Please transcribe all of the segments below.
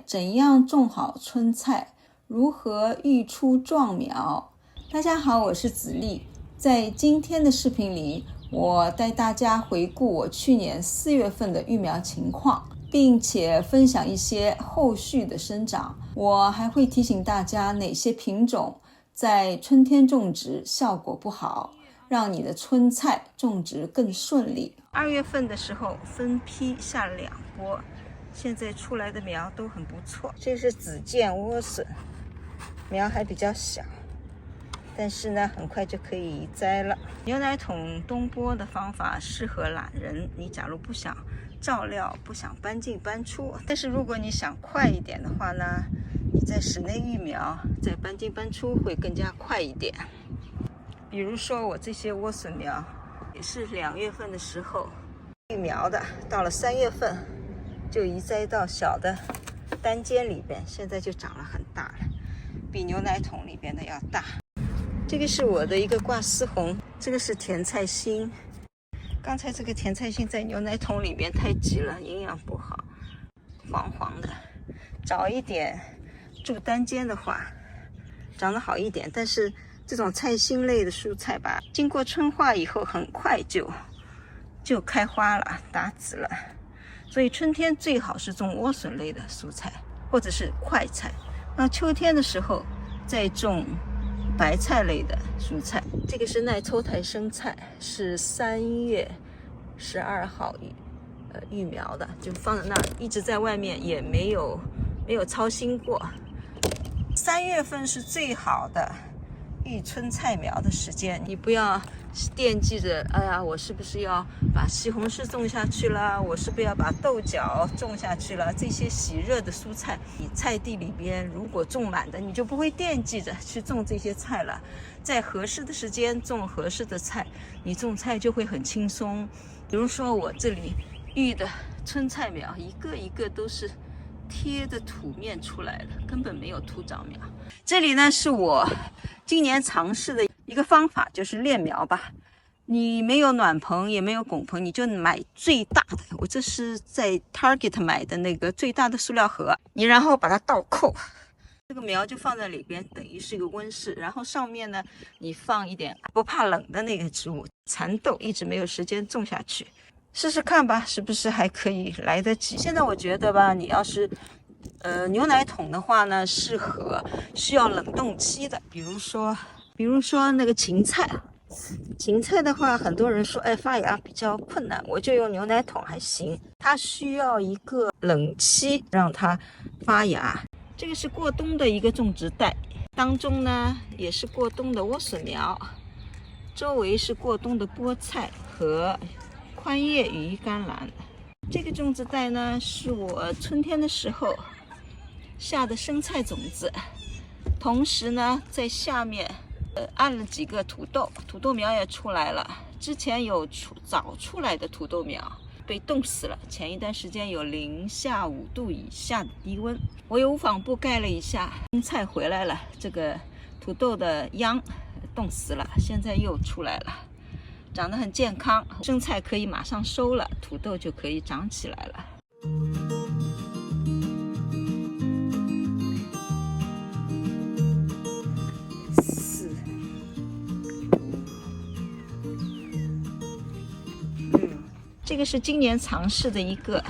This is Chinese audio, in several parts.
怎样种好春菜？如何育出壮苗？大家好，我是子丽。在今天的视频里，我带大家回顾我去年4月份的育苗情况，并且分享一些后续的生长。我还会提醒大家哪些品种在春天种植效果不好，让你的春菜种植更顺利。2月份的时候分批下了2波，现在出来的苗都很不错。这是紫箭莴笋，苗还比较小，但是呢很快就可以移栽了。牛奶桶冬播的方法适合懒人，你假如不想照料，不想搬进搬出，但是如果你想快一点的话呢，你在室内育苗，再搬进搬出会更加快一点。比如说我这些莴笋苗也是2月份的时候育苗的，到了3月份就移栽到小的单间里边，现在就长了很大了，比牛奶桶里边的要大。这个是我的一个挂丝红，这个是甜菜心。刚才这个甜菜心在牛奶桶里边太挤了，营养不好，黄黄的。早一点住单间的话长得好一点，但是这种菜心类的蔬菜吧，经过春化以后很快就开花了，打籽了。所以春天最好是种莴笋类的蔬菜或者是快菜，那秋天的时候再种白菜类的蔬菜。这个是耐抽台生菜，是3月12号育苗的，就放在那儿，一直在外面，也没有操心过。3月份是最好的育春菜苗的时间，你不要惦记着，哎呀，我是不是要把西红柿种下去了？我是不是要把豆角种下去了？这些喜热的蔬菜，你菜地里边如果种满的，你就不会惦记着去种这些菜了。在合适的时间种合适的菜，你种菜就会很轻松。比如说我这里育的春菜苗，一个一个都是贴的土面出来的，根本没有土长苗。这里呢是我今年尝试的一个方法，就是链苗吧。你没有暖棚也没有拱棚，你就买最大的，我这是在 Target 买的那个最大的塑料盒，你然后把它倒扣，这个苗就放在里边，等于是一个温室。然后上面呢你放一点不怕冷的那个植物，蚕豆一直没有时间种下去，试试看吧，是不是还可以来得及。现在我觉得吧，你要是牛奶桶的话呢，适合需要冷冻期的，比如说那个芹菜。芹菜的话，很多人说发芽比较困难，我就用牛奶桶还行。它需要一个冷期让它发芽。这个是过冬的一个种植袋，当中呢也是过冬的莴笋苗，周围是过冬的菠菜和宽叶羽衣甘蓝。这个种植袋呢是我春天的时候下的生菜种子，同时呢在下面按了几个土豆苗也出来了。之前有早出来的土豆苗被冻死了，前一段时间有零下5度以下的低温，我又无纺布盖了一下，生菜回来了，这个土豆的秧冻死了，现在又出来了，长得很健康。生菜可以马上收了，土豆就可以长起来了。这个是今年尝试的一个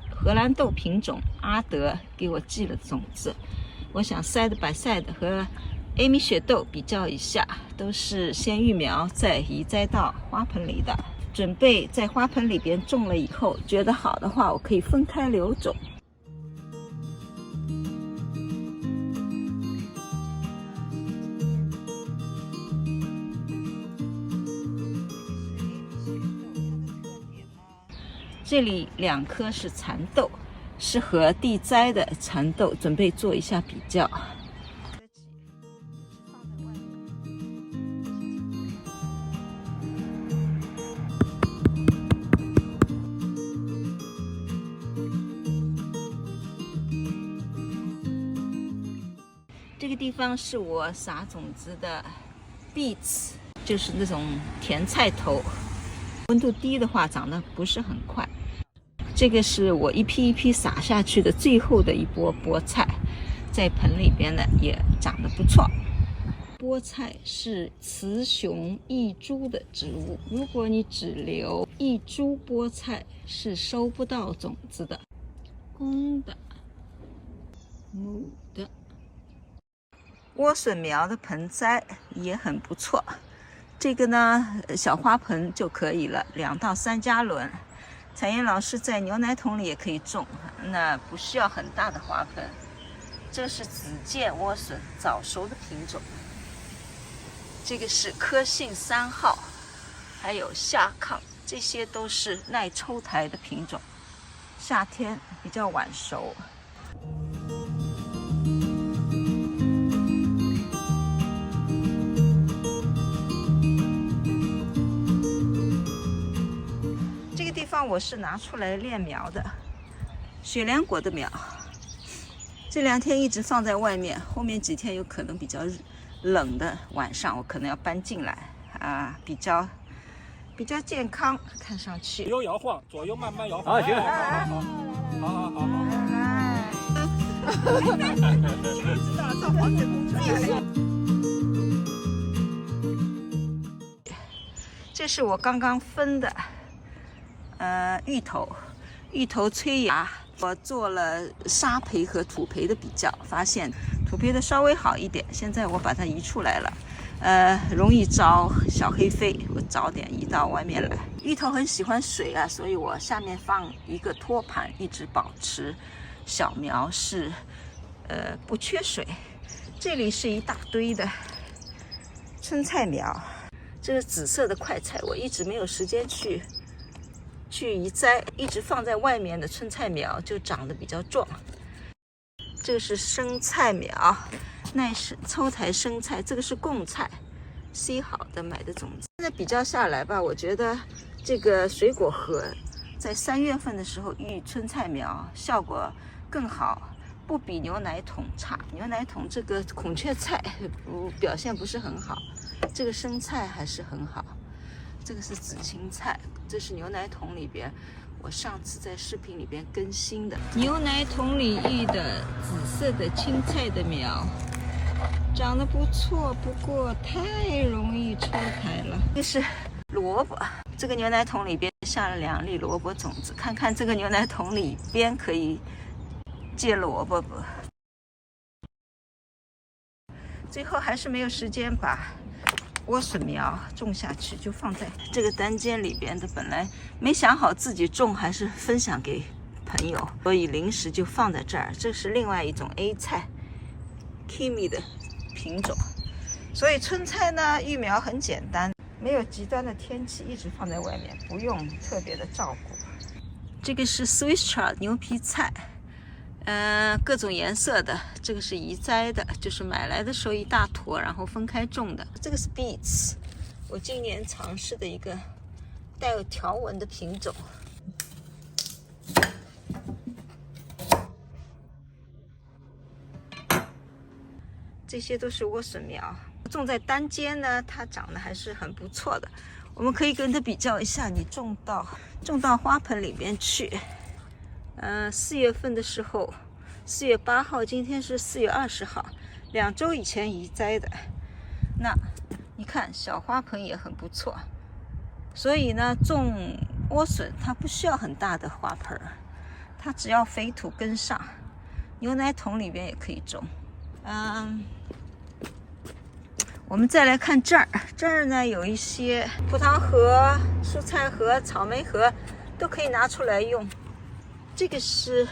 荷兰豆品种，阿德给我寄了种子，我想 side by side 和 Amy 雪豆比较一下，都是先育苗再移栽到花盆里的，准备在花盆里边种了以后，觉得好的话我可以分开留种。这里2颗是蚕豆，适合地栽的蚕豆，准备做一下比较。这个地方是我撒种子的 beets， 就是那种甜菜头，温度低的话长得不是很快。这个是我一批一批撒下去的最后的一波菠菜，在盆里边呢也长得不错。菠菜是雌雄异株的植物，如果你只留一株菠菜是收不到种子的。公的，母的。莴笋苗的盆栽也很不错，这个呢小花盆就可以了，2到3加仑。彩燕老师在牛奶桶里也可以种，那不需要很大的花盆。这是紫箭莴笋早熟的品种，这个是科信3号，还有夏康，这些都是耐抽台的品种，夏天比较晚熟。这个地方我是拿出来练苗的，雪莲果的苗，这2天一直放在外面，后面几天有可能比较冷的晚上，我可能要搬进来啊，比较健康，看上去。左右摇晃，左右慢慢摇晃。行，好。知道造房子工程。这是我刚刚分的，芋头催芽。我做了沙培和土培的比较，发现土培的稍微好一点。现在我把它移出来了，容易招小黑飞，我早点移到外面来。芋头很喜欢水啊，所以我下面放一个托盘，一直保持小苗是不缺水。这里是一大堆的春菜苗，这是紫色的快菜，我一直没有时间去移栽，一直放在外面的春菜苗就长得比较壮。这个是生菜苗，耐抽台生菜，这个是贡菜，C 好的买的种子。现在比较下来吧，我觉得这个水果盒在3月份的时候育春菜苗效果更好，不比牛奶桶差。牛奶桶这个孔雀菜表现不是很好，这个生菜还是很好。这个是紫青菜，这是牛奶桶里边我上次在视频里边更新的牛奶桶里育的紫色的青菜的苗，长得不错，不过太容易抽台了。这是萝卜，这个牛奶桶里边下了2粒萝卜种子，看看这个牛奶桶里边可以结萝卜不？最后还是没有时间把莴笋苗种下去，就放在这个单间里边的。本来没想好自己种还是分享给朋友，所以临时就放在这儿。这是另外一种 A 菜 Kimi 的品种。所以春菜呢育苗很简单，没有极端的天气，一直放在外面，不用特别的照顾。这个是 Swiss chard 牛皮菜，各种颜色的，这个是移栽的，就是买来的时候一大坨，然后分开种的。这个是 Beets， 我今年尝试的一个带有条纹的品种。这些都是莴笋苗，种在单间呢，它长得还是很不错的。我们可以跟它比较一下，你种到花盆里面去。4月份的时候，4月8号，今天是4月20号，2周以前移栽的。那你看小花盆也很不错，所以呢，种莴笋它不需要很大的花盆，它只要肥土跟上，牛奶桶里边也可以种。我们再来看这儿呢有一些葡萄核、蔬菜核、草莓核都可以拿出来用。这个是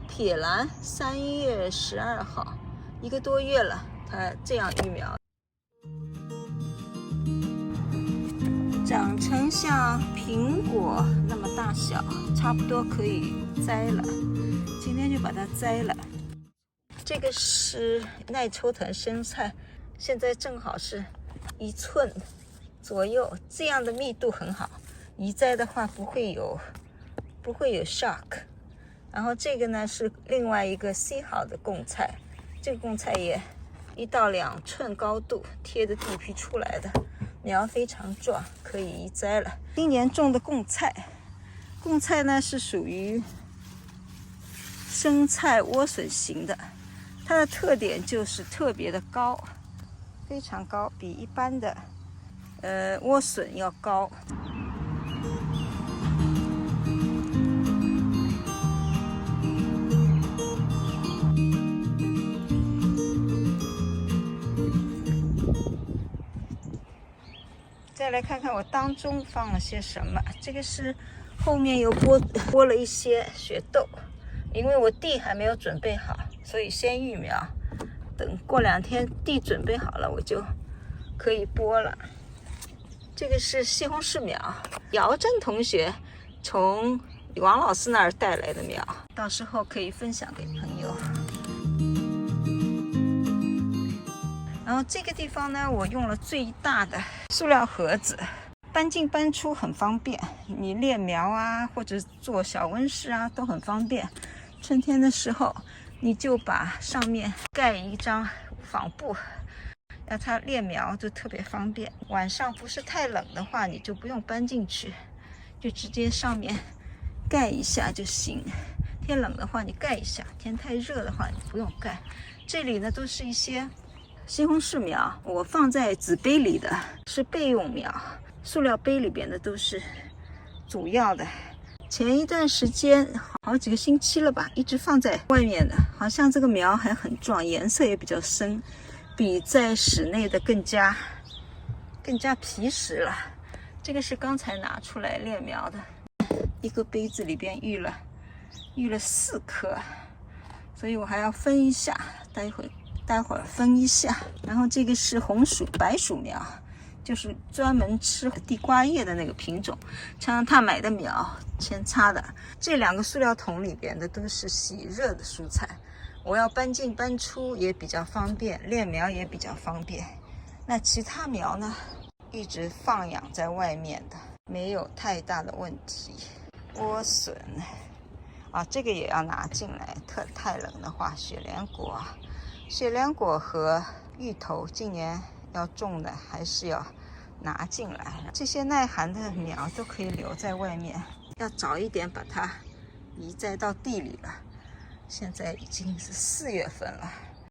铁兰，3月12号，1个多月了，它这样育苗，长成像苹果那么大小，差不多可以摘了。今天就把它摘了。这个是耐抽藤生菜，现在正好是1寸左右，这样的密度很好，移栽的话不会有 shock。然后这个呢是另外一个 C 好的贡菜，这个贡菜也1到2寸高度，贴着地皮出来的，苗非常壮，可以移栽了。今年种的贡菜贡菜呢是属于生菜莴笋型的，它的特点就是特别的高，非常高，比一般的莴笋要高。再来看看我当中放了些什么，这个是后面又播了一些雪豆，因为我地还没有准备好，所以先育苗，等过2天地准备好了，我就可以播了。这个是西红柿苗，姚真同学从王老师那儿带来的苗，到时候可以分享给朋友。然后这个地方呢，我用了最大的塑料盒子，搬进搬出很方便，你练苗啊，或者做小温室啊，都很方便。春天的时候，你就把上面盖一张纺布，让它练苗就特别方便。晚上不是太冷的话，你就不用搬进去，就直接上面盖一下就行。天冷的话你盖一下，天太热的话你不用盖。这里呢都是一些西红柿苗，我放在纸杯里的是备用苗，塑料杯里边的都是主要的。前一段时间好几个星期了吧，一直放在外面的，好像这个苗还很壮，颜色也比较深，比在室内的更加皮实了。这个是刚才拿出来练苗的，一个杯子里边育了4颗，所以我还要分一下，待会儿分一下。然后这个是红薯白薯苗，就是专门吃地瓜叶的那个品种，常他买的苗扦插的。这2个塑料桶里边的都是喜热的蔬菜，我要搬进搬出也比较方便，练苗也比较方便。那其他苗呢，一直放养在外面的，没有太大的问题。莴笋啊，这个也要拿进来，太冷的话，雪莲果和芋头今年要种的还是要拿进来。这些耐寒的苗都可以留在外面，要早一点把它移栽到地里了。现在已经是4月份了。